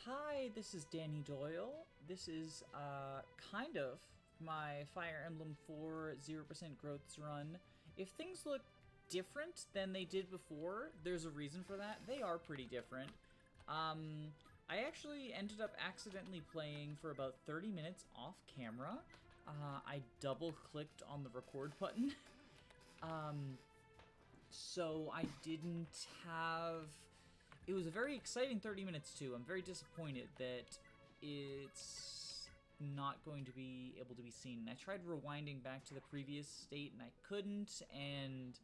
Hi, this is Danny Doyle. This is kind of my Fire Emblem 4 0% growths run. If things look different than they did before, there's a reason for that. They are pretty different. I actually ended up accidentally playing for about 30 minutes off camera. I double-clicked on the record button. So I didn't have... It was a very exciting 30 minutes, too. I'm very disappointed that it's not going to be able to be seen. And I tried rewinding back to the previous state, and I couldn't, and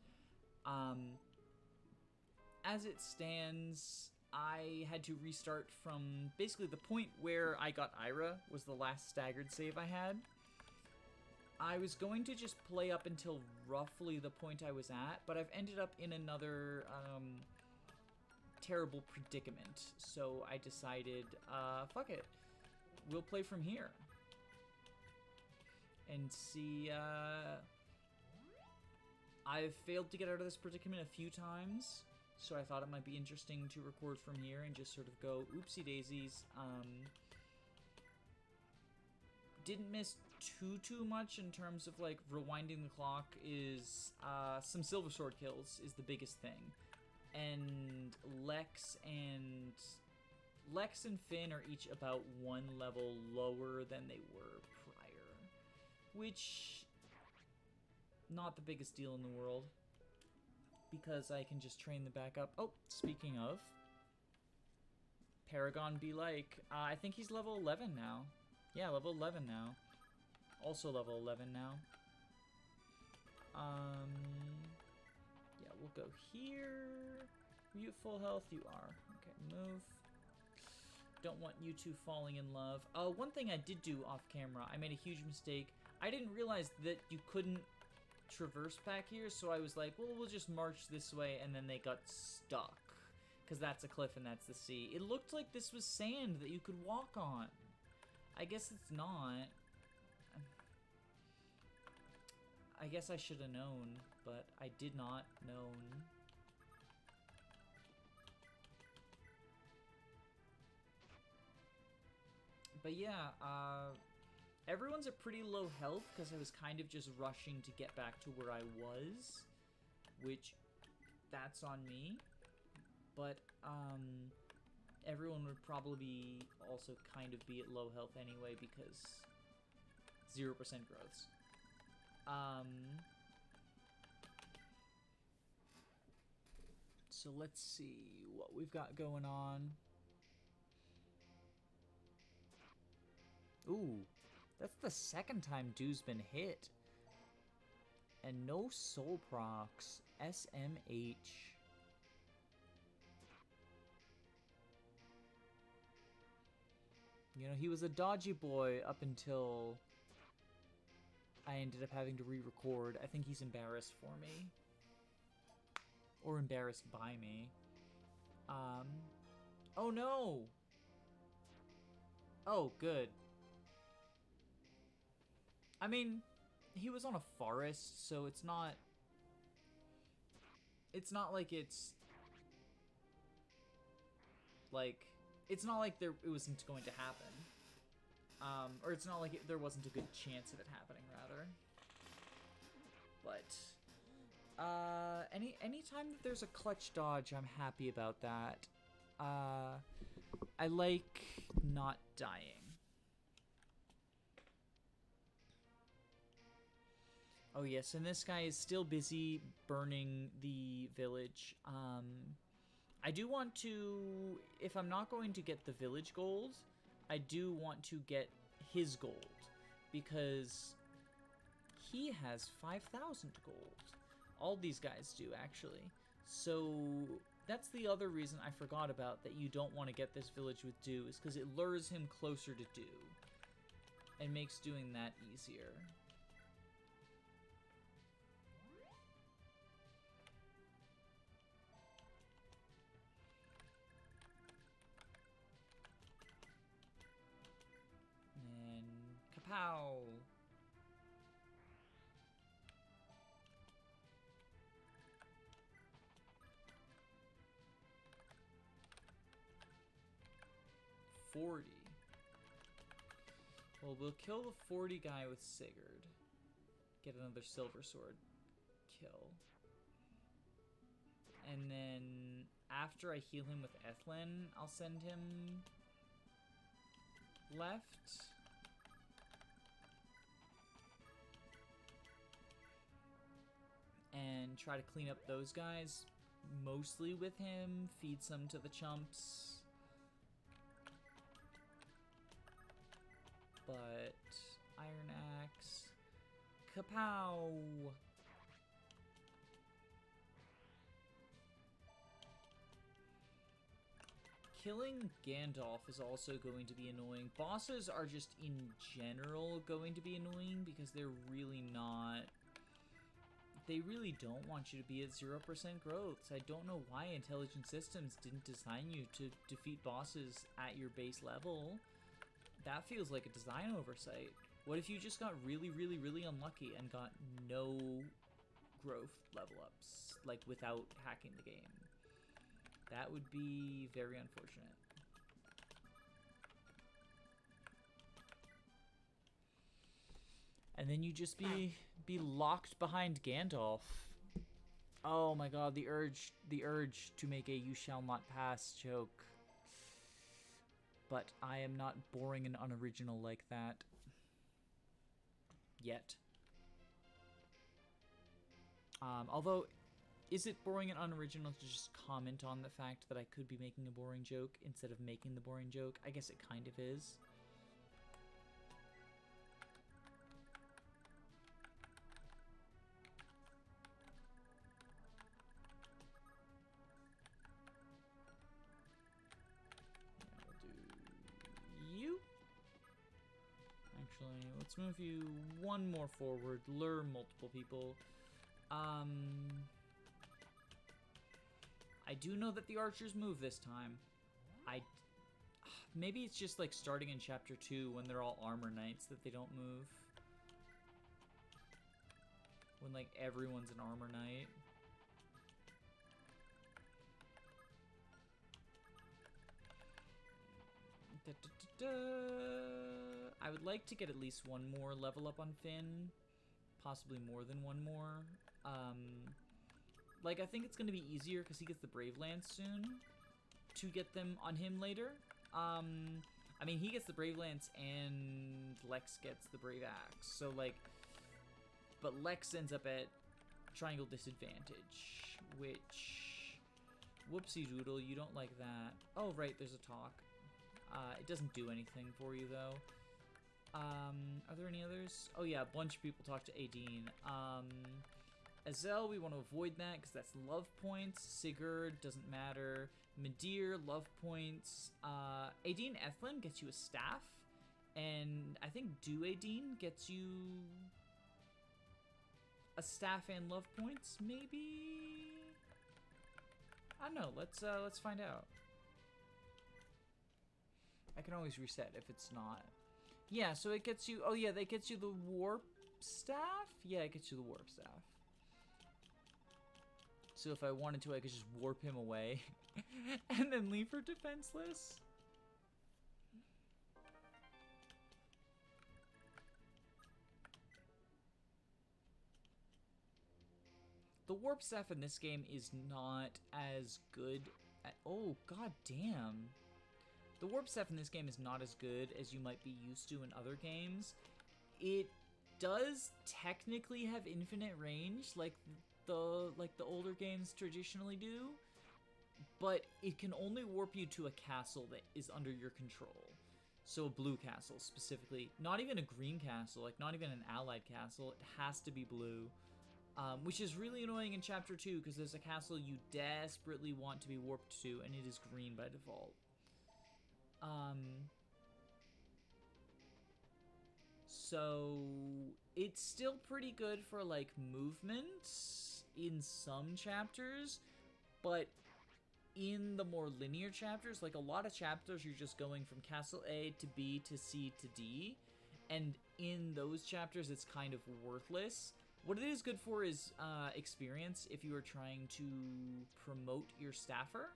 as it stands, I had to restart from basically the point where I got Ira was the last staggered save I had. I was going to just play up until roughly the point I was at, but I've ended up in another terrible predicament, so I decided, fuck it, we'll play from here and see. I've failed to get out of this predicament a few times, so I thought it might be interesting to record from here and just sort of go oopsie daisies. Didn't miss too much in terms of like rewinding the clock. Is some silver sword kills is the biggest thing. And Lex and Finn are each about one level lower than they were prior, which not the biggest deal in the world because I can just train them back up. Oh, speaking of, Paragon be like, I think he's level 11 now. Yeah, level 11 now. Also level 11 now. Yeah, we'll go here. Are you at full health? You are. Okay, move. Don't want you two falling in love. One thing I did do off camera, I made a huge mistake. I didn't realize that you couldn't traverse back here, so I was like, well, we'll just march this way, and then they got stuck. Because that's a cliff and that's the sea. It looked like this was sand that you could walk on. I guess it's not. I guess I should have known, but I did not know. But yeah, everyone's at pretty low health because I was kind of just rushing to get back to where I was, which that's on me. But everyone would probably also kind of be at low health anyway because 0% growths. So let's see what we've got going on. Ooh, that's the second time Dew's been hit. And no soul procs. SMH. You know, he was a dodgy boy up until I ended up having to re-record. I think he's embarrassed for me. Or embarrassed by me. Oh no! Oh, good. I mean, he was on a forest, so it's not... It's not like it's... Like... It's not like it wasn't going to happen. Or it's not like there wasn't a good chance of it happening, rather. But... anytime that there's a clutch dodge, I'm happy about that. I like not dying. Oh yes, and this guy is still busy burning the village. I do want to, if I'm not going to get the village gold, I do want to get his gold, because he has 5,000 gold. All these guys do, actually. So that's the other reason I forgot about that you don't want to get this village with Dew, is because it lures him closer to Dew and makes doing that easier. And kapow! 40. Well, we'll kill the 40 guy with Sigurd. Get another silver sword kill. And then after I heal him with Ethlin, I'll send him left. And try to clean up those guys, mostly with him. Feed some to the chumps. But Iron Axe. Kapow! Killing Gandalf is also going to be annoying. Bosses are just in general going to be annoying because they're really not... They really don't want you to be at 0% growth. I don't know why Intelligent Systems didn't design you to defeat bosses at your base level. That feels like a design oversight. What if you just got really, really, really unlucky and got no growth level ups, like without hacking the game? That would be very unfortunate. And then you just be locked behind Gandalf. Oh my god, the urge to make a "you shall not pass" joke. But I am not boring and unoriginal like that. Yet. Although, is it boring and unoriginal to just comment on the fact that I could be making a boring joke instead of making the boring joke? I guess it kind of is. Actually, let's move you one more forward, lure multiple people. I do know that the archers move this time. Maybe it's just like starting in chapter 2 when they're all armor knights that they don't move. When like everyone's an armor knight. I would like to get at least one more level up on Finn. Possibly more than one more. Like, I think it's going to be easier because he gets the Brave Lance soon to get them on him later. I mean, he gets the Brave Lance and Lex gets the Brave Axe. So, like, but Lex ends up at triangle disadvantage, which, whoopsie doodle, you don't like that. Oh, right, there's a talk. It doesn't do anything for you, though. Are there any others? Oh, yeah, a bunch of people talk to Aideen. Azel, we want to avoid that because that's love points. Sigurd, doesn't matter. Midir, love points. Aideen Ethlin gets you a staff. And I think Aideen gets you a staff and love points, maybe? I don't know. Let's find out. I can always reset if it's not. Yeah, so it gets you... Oh, yeah, that gets you the warp staff? Yeah, it gets you the warp staff. So if I wanted to, I could just warp him away and then leave her defenseless. The warp staff in this game is not as good at... Oh, god damn. The warp staff in this game is not as good as you might be used to in other games. It does technically have infinite range, like the older games traditionally do, but it can only warp you to a castle that is under your control. So a blue castle specifically, not even a green castle, like not even an allied castle. It has to be blue, which is really annoying in chapter 2 because there's a castle you desperately want to be warped to, and it is green by default. So it's still pretty good for like movement in some chapters, but in the more linear chapters, like a lot of chapters, you're just going from castle A to B to C to D, and in those chapters, it's kind of worthless. What it is good for is experience. If you are trying to promote your staffer,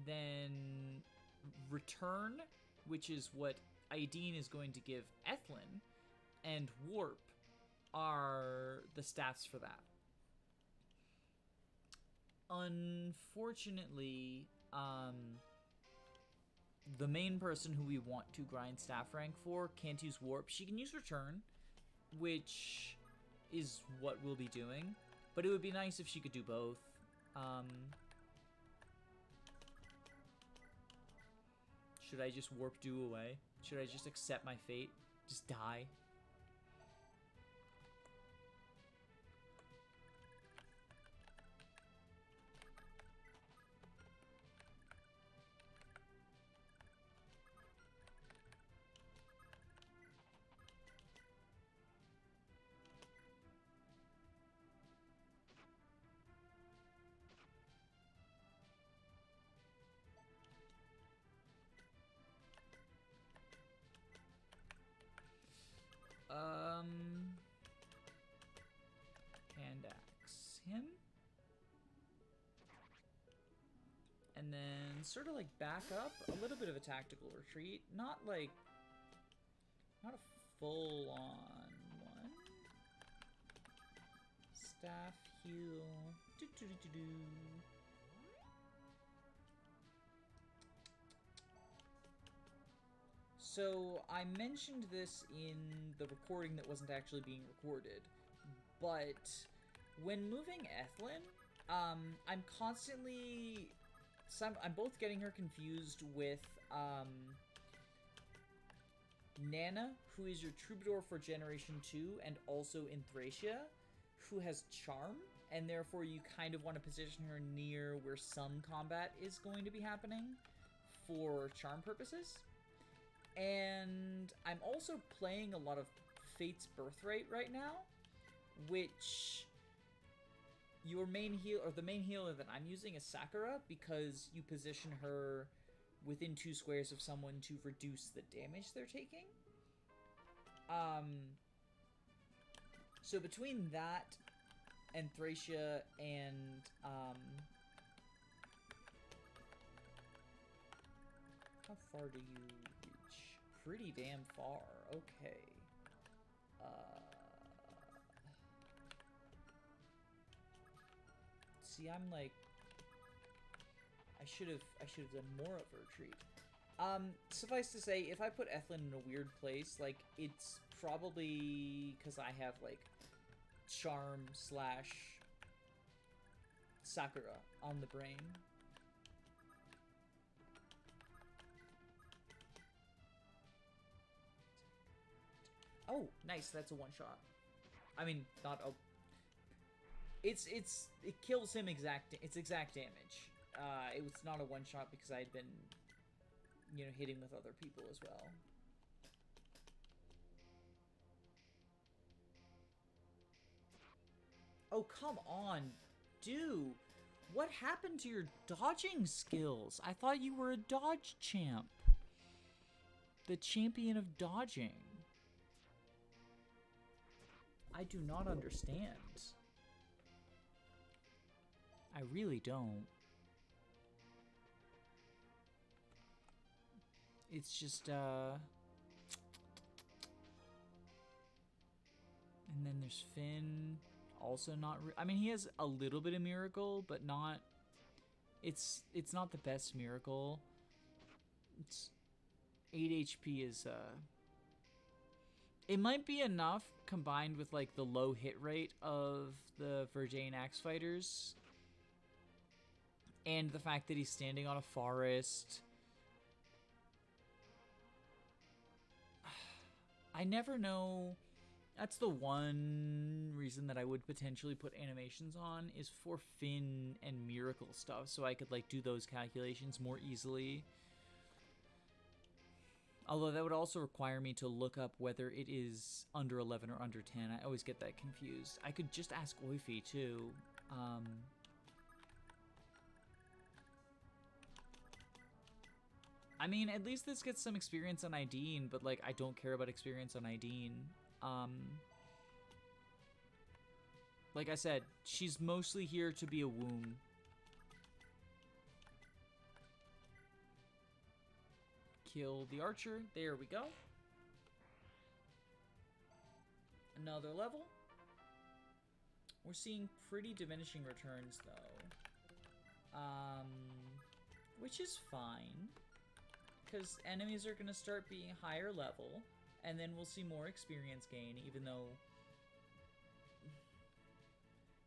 then Return, which is what Aideen is going to give Ethlin, and Warp are the stats for that. Unfortunately, the main person who we want to grind staff rank for can't use Warp. She can use Return, which is what we'll be doing, but it would be nice if she could do both. Should I just Warp do away? Should I just accept my fate? Just die? Hand axe him. And then sort of like back up, a little bit of a tactical retreat, not a full on one. Staff heal. So I mentioned this in the recording that wasn't actually being recorded, but when moving Ethlin, I'm both getting her confused with Nana, who is your Troubadour for Generation 2, and also in Thracia, who has Charm, and therefore you kind of want to position her near where some combat is going to be happening for Charm purposes. And I'm also playing a lot of Fate's Birthright right now, which your main heal, or the main healer that I'm using is Sakura, because you position her within 2 squares of someone to reduce the damage they're taking. So between that and Thracia and how far do you reach? Pretty damn far. Okay. See, I'm like, I should have done more of a retreat. Suffice to say, if I put Ethlin in a weird place, like, it's probably because I have, like, Charm / Sakura on the brain. Oh, nice, that's a one-shot. I mean, not a... It kills him it's exact damage. It was not a one-shot because I'd been, you know, hitting with other people as well. Oh, come on, dude. What happened to your dodging skills? I thought you were a dodge champ. The champion of dodging. I do not understand. I really don't. It's just, and then there's Finn, also not, I mean, he has a little bit of miracle, but not, it's not the best miracle. It's 8 HP is, it might be enough combined with, like, the low hit rate of the Verdain Axe Fighters. And the fact that he's standing on a forest. I never know. That's the one reason that I would potentially put animations on, is for Finn and miracle stuff, so I could, like, do those calculations more easily. Although that would also require me to look up whether it is under 11 or under 10. I always get that confused. I could just ask Oifi, too. I mean, at least this gets some experience on Aideen, but, like, I don't care about experience on Aideen. Like I said, she's mostly here to be a womb. kill the archer. There we go. Another level. We're seeing pretty diminishing returns, though. Which is fine. Because enemies are going to start being higher level. And then we'll see more experience gain, even though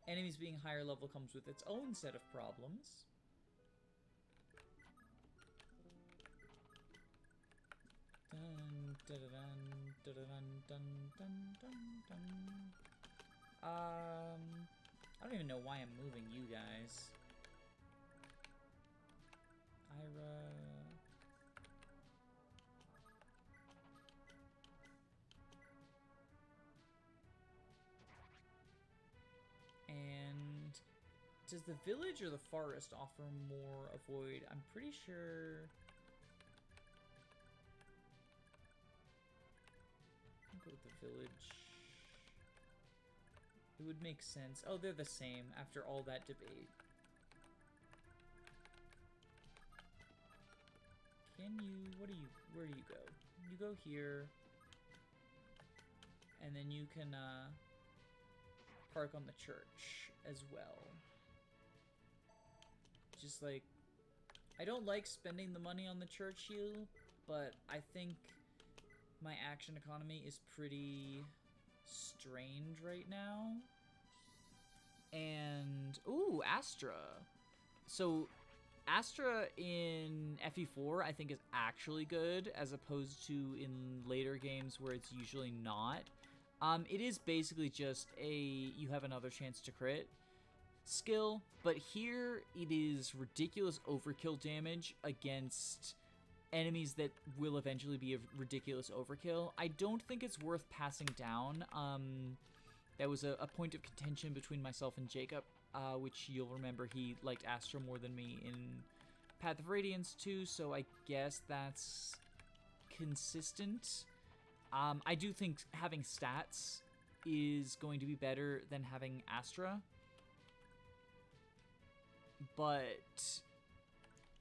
enemies being higher level comes with its own set of problems. Dun, dun, dun, dun, dun, dun, dun, dun. I don't even know why I'm moving you guys. Ira. And does the village or the forest offer more avoid? I'm pretty sure. I'll go with the village. It would make sense. Oh, they're the same after all that debate. Can you, where do you go? You go here. And then you can, park on the church as well. Just like, I don't like spending the money on the church heal, but I think my action economy is pretty strained right now. And, ooh, Astra. So, Astra in FE4 I think is actually good, as opposed to in later games where it's usually not. It is basically just you have another chance to crit skill, but here it is ridiculous overkill damage against enemies that will eventually be a ridiculous overkill. I don't think it's worth passing down. That was a point of contention between myself and Jacob, which you'll remember he liked Astra more than me in Path of Radiance 2, so I guess that's consistent. I do think having stats is going to be better than having Astra, but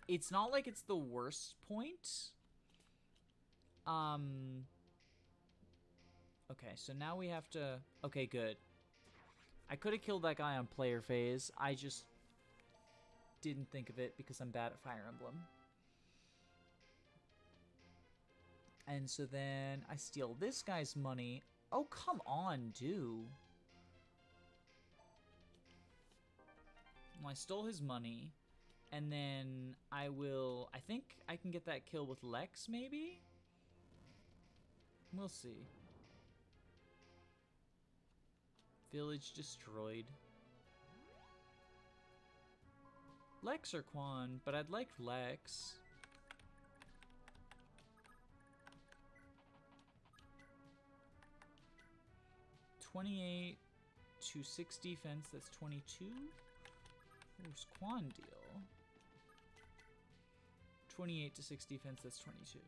it's not like it's the worst point. Okay, so now we have to... Okay, good. I could have killed that guy on player phase. I just didn't think of it because I'm bad at Fire Emblem. And so then I steal this guy's money. Oh, come on, dude. Well, I stole his money. And then I think I can get that kill with Lex, maybe? We'll see. Village destroyed. Lex or Quan, but I'd like Lex. $28 to 6 defense, that's 22. Where's Quan deal? 28 to 6 defense, that's 22.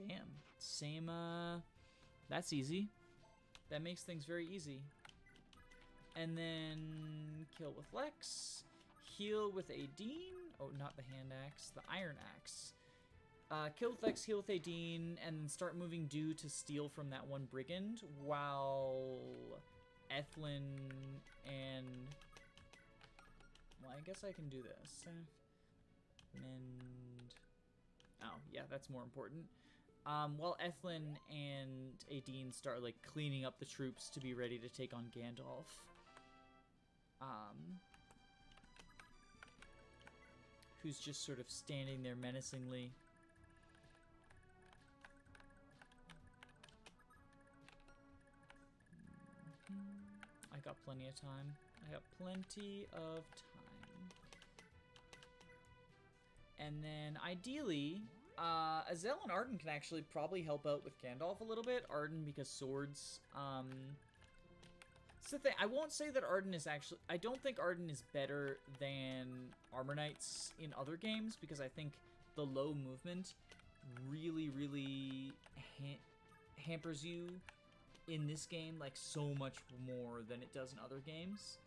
Damn. Same, that's easy. That makes things very easy. And then kill with Lex. Heal with Adine. Oh, not the hand axe, the iron axe. Kill with Lex, heal with Adine, and start moving due to steal from that one brigand, while Ethlyn and... Well, I guess I can do this. Mend... Oh, yeah, that's more important. While Ethlyn and Adine start, like, cleaning up the troops to be ready to take on Gandalf. Who's just sort of standing there menacingly. I got plenty of time. I got plenty of time. And then, ideally, Azel and Arden can actually probably help out with Gandalf a little bit. Arden, because swords, it's the thing. I won't say that Arden is actually... I don't think Arden is better than Armor Knights in other games, because I think the low movement really, really hampers you in this game, like, so much more than it does in other games.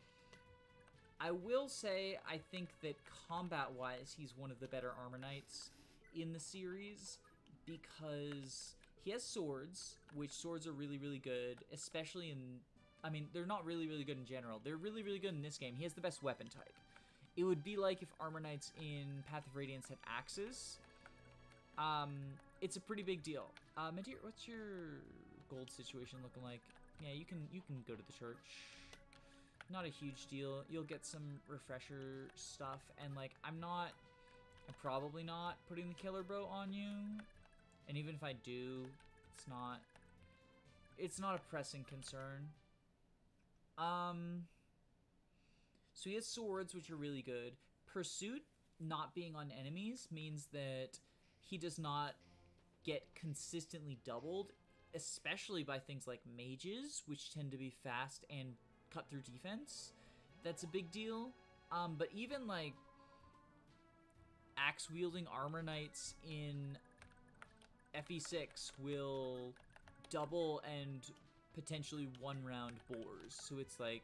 I will say, I think that combat-wise, he's one of the better Armor Knights in the series, because he has swords, which swords are really, really good, especially in... I mean, they're not really, really good in general. They're really, really good in this game. He has the best weapon type. It would be like if Armor Knights in Path of Radiance had axes. It's a pretty big deal. Medir, what's your gold situation looking like? Yeah, you can go to the church. Not a huge deal. You'll get some refresher stuff, and like I'm probably not putting the Killer Bro on you. And even if I do, it's not a pressing concern. So he has swords, which are really good. Pursuit not being on enemies means that he does not get consistently doubled, especially by things like mages, which tend to be fast and cut through defense. That's a big deal. But even like axe wielding armor knights in FE6 will double and potentially one round boars. So it's like,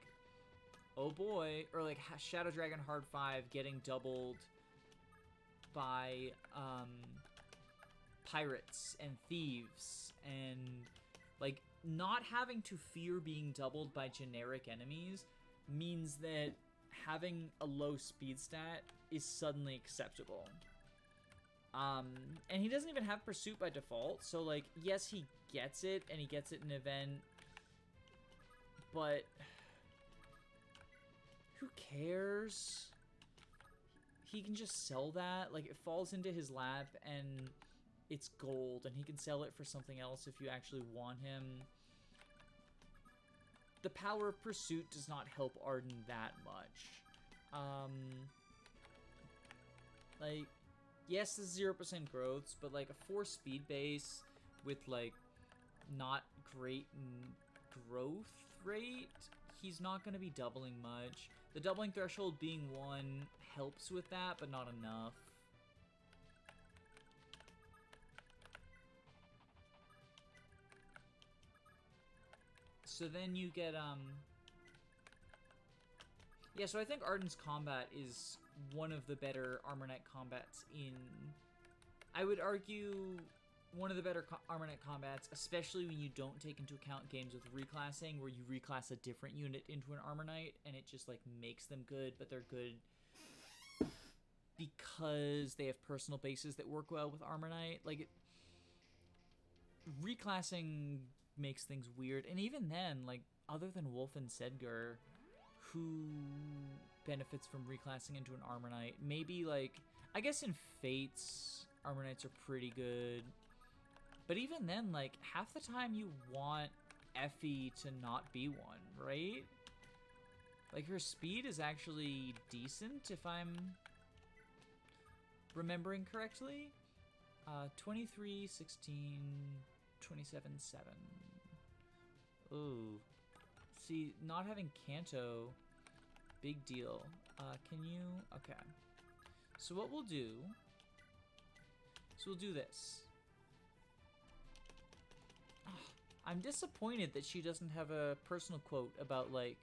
oh boy, or like Shadow Dragon Hard 5 getting doubled by pirates and thieves, and like not having to fear being doubled by generic enemies means that having a low speed stat is suddenly acceptable. And he doesn't even have Pursuit by default, so like, yes, he gets it, and he gets it in event, but who cares? He can just sell that. Like, it falls into his lap, and it's gold, and he can sell it for something else if you actually want him. The power of Pursuit does not help Arden that much. Like, yes, this is 0% growths, but like a 4 speed base with like not great growth rate, he's not going to be doubling much. The doubling threshold being 1 helps with that, but not enough. So then you get, yeah, so I think Arden's combat is one of the better Armor Knight combats in... I would argue one of the better Armor Knight combats, especially when you don't take into account games with reclassing, where you reclass a different unit into an Armor Knight, and it just, like, makes them good, but they're good because they have personal bases that work well with Armor Knight. Like, reclassing makes things weird, and even then, like, other than Wolf and Sedgar, who benefits from reclassing into an Armor Knight? Maybe, like, I guess in Fates, Armor Knights are pretty good, but even then, like, half the time you want Effie to not be one, right? Like, her speed is actually decent, if I'm remembering correctly. 23, 16, 27, 7. Ooh. See, not having Kanto, big deal. Can you... Okay. So what we'll do... So we'll do this. Ugh, I'm disappointed that she doesn't have a personal quote about, like...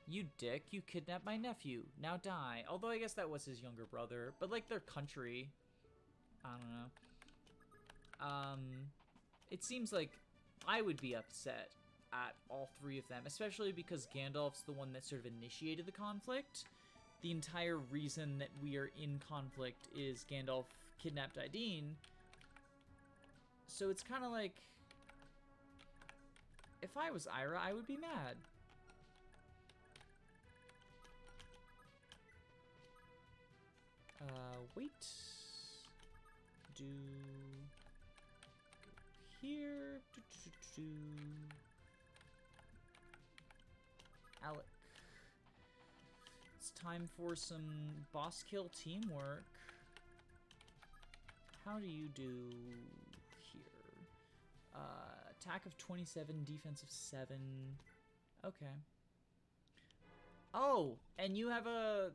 You dick, you kidnapped my nephew. Now die. Although I guess that was his younger brother. But, like, their country. I don't know. It seems like I would be upset at all three of them, especially because Gandalf's the one that sort of initiated the conflict. The entire reason that we are in conflict is Gandalf kidnapped Ideen. So it's kind of like, if I was Ira, I would be mad. Wait. Do... Go here. Alec. It's time for some boss kill teamwork. How do you do here? Attack of 27, defense of 7. Okay. Oh, and you have a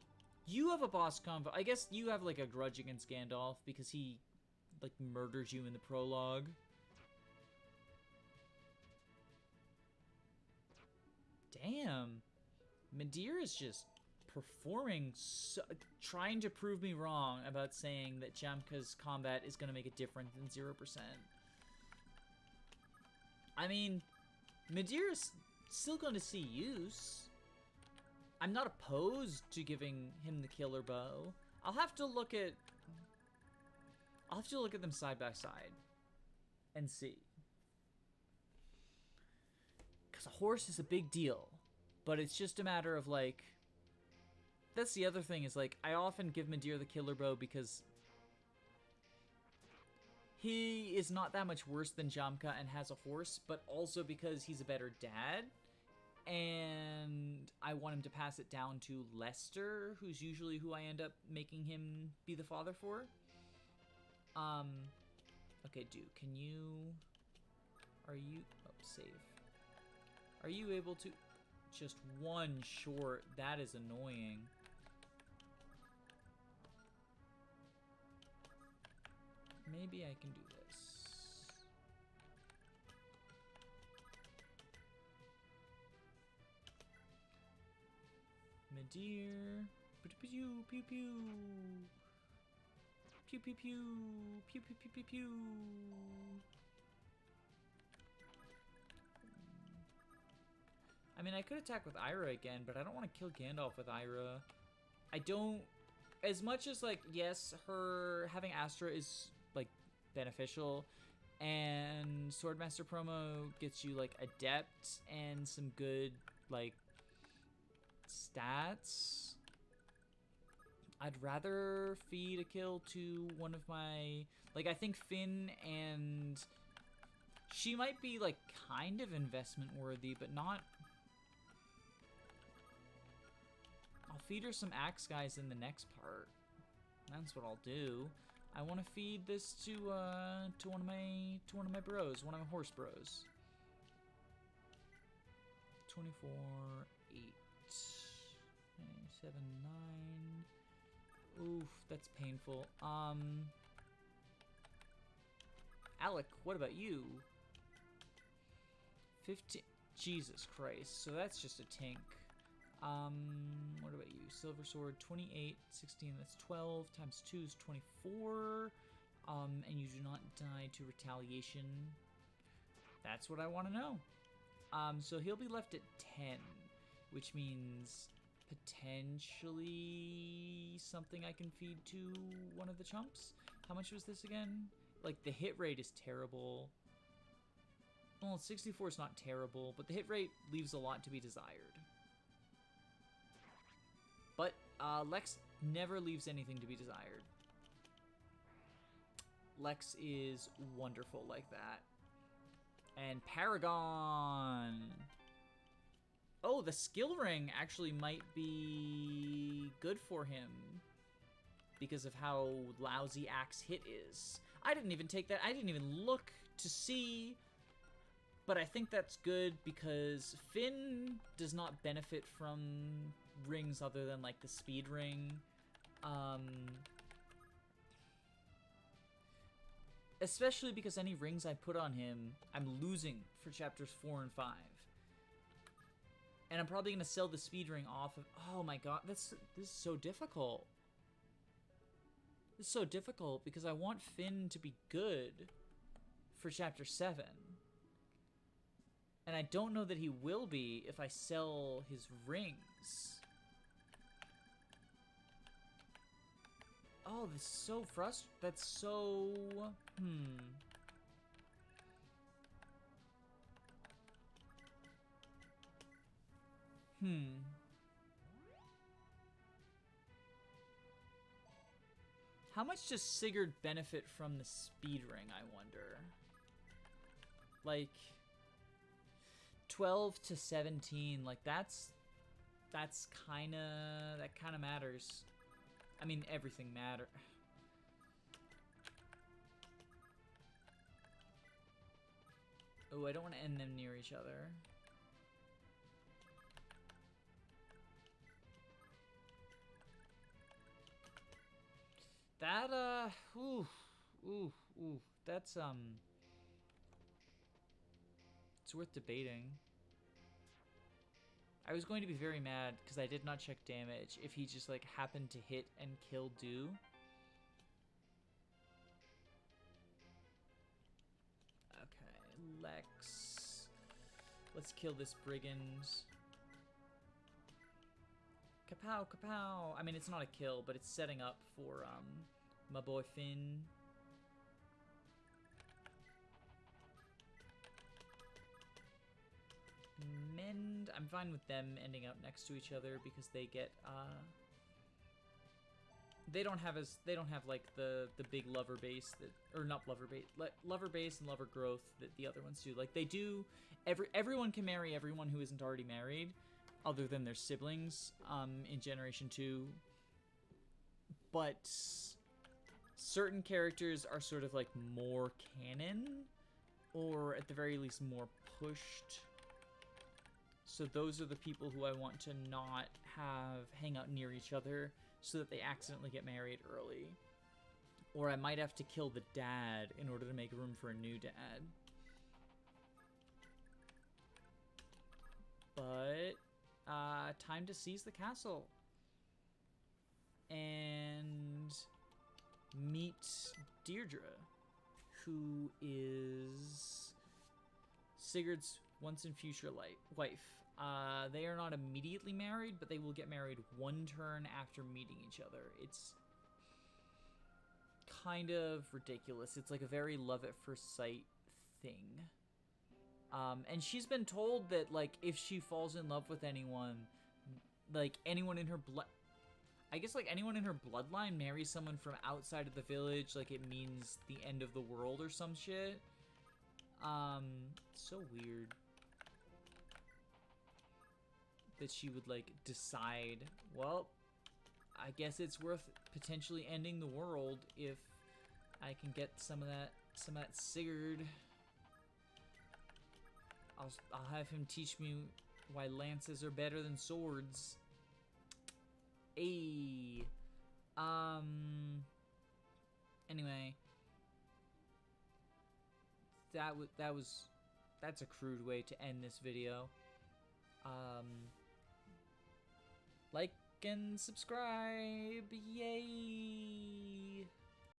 boss combo. I guess you have like a grudge against Gandalf because he like murders you in the prologue. Damn. Medir is just performing so, trying to prove me wrong about saying that Jamka's combat is going to make it different than 0%. I mean, Medira's still going to see use. I'm not opposed to giving him the killer bow. I'll have to look at them side by side and see. Because a horse is a big deal, but it's just a matter of, like, that's the other thing is, like, I often give Medira the killer bow because he is not that much worse than Jamka and has a horse, but also because he's a better dad. And I want him to pass it down to Lester, who's usually who I end up making him be the father for. Okay, dude, are you, oh, save. Are you able to, just one short, that is annoying. Maybe I can do this. Medir. Pew pew pew. Pew pew pew. Pew pew pew pew pew. I mean, I could attack with Ira again, but I don't want to kill Gandalf with Ira. I don't, as much as, like, yes, her having Astra is, like, beneficial, and Swordmaster promo gets you, like, Adept and some good, like, stats. I'd rather feed a kill to one of my, like, I think Finn and she might be, like, kind of investment worthy, but not. I'll feed her some axe guys in the next part. That's what I'll do. I want to feed this to one of my bros, one of my horse bros. 24, 8, 7, 9. Oof, that's painful. Alec, what about you? 15. Jesus Christ. So that's just a tank. What about you? Silver Sword, 28, 16, that's 12, times 2 is 24, and you do not die to retaliation. That's what I want to know. So he'll be left at 10, which means potentially something I can feed to one of the chumps. How much was this again? Like, the hit rate is terrible. Well, 64 is not terrible, but the hit rate leaves a lot to be desired. But Lex never leaves anything to be desired. Lex is wonderful like that. And Paragon. Oh, the skill ring actually might be good for him because of how lousy axe hit is. I didn't even take that. I didn't even look to see. But I think that's good because Finn does not benefit from rings other than, like, the speed ring. Especially because any rings I put on him, I'm losing for chapters 4 and 5. And I'm probably going to sell the speed ring off of... Oh my god, this is so difficult. This is so difficult because I want Finn to be good for chapter 7. And I don't know that he will be if I sell his rings. Oh, this is so frustrating. That's so... How much does Sigurd benefit from the speed ring, I wonder? Like... 12 to 17, like, that kind of matters. I mean, everything matters. Oh, I don't want to end them near each other. That, that's, it's worth debating. I was going to be very mad because I did not check damage if he just like happened to hit and kill Do. Okay, Lex. Let's kill this brigand. Kapow, kapow. I mean, it's not a kill, but it's setting up for my boy Finn. Mend. I'm fine with them ending up next to each other because they get they don't have like the big lover base that, or not lover base, lover base and lover growth that the other ones do. Like they do, everyone can marry everyone who isn't already married, other than their siblings in Generation 2. But certain characters are sort of like more canon, or at the very least more pushed. So those are the people who I want to not have hang out near each other so that they accidentally get married early. Or I might have to kill the dad in order to make room for a new dad. But time to seize the castle. And meet Deirdre, who is Sigurd's once and future wife. They are not immediately married, but they will get married one turn after meeting each other. It's kind of ridiculous. It's like a very love at first sight thing. And she's been told that, like, if she falls in love with anyone, like, anyone in her I guess, like, anyone in her bloodline marries someone from outside of the village, like, it means the end of the world or some shit. So weird that she would, like, decide, well, I guess it's worth potentially ending the world if I can get some of that Sigurd. I'll have him teach me why lances are better than swords. Ayy. Anyway, that's a crude way to end this video. Like and subscribe, yay!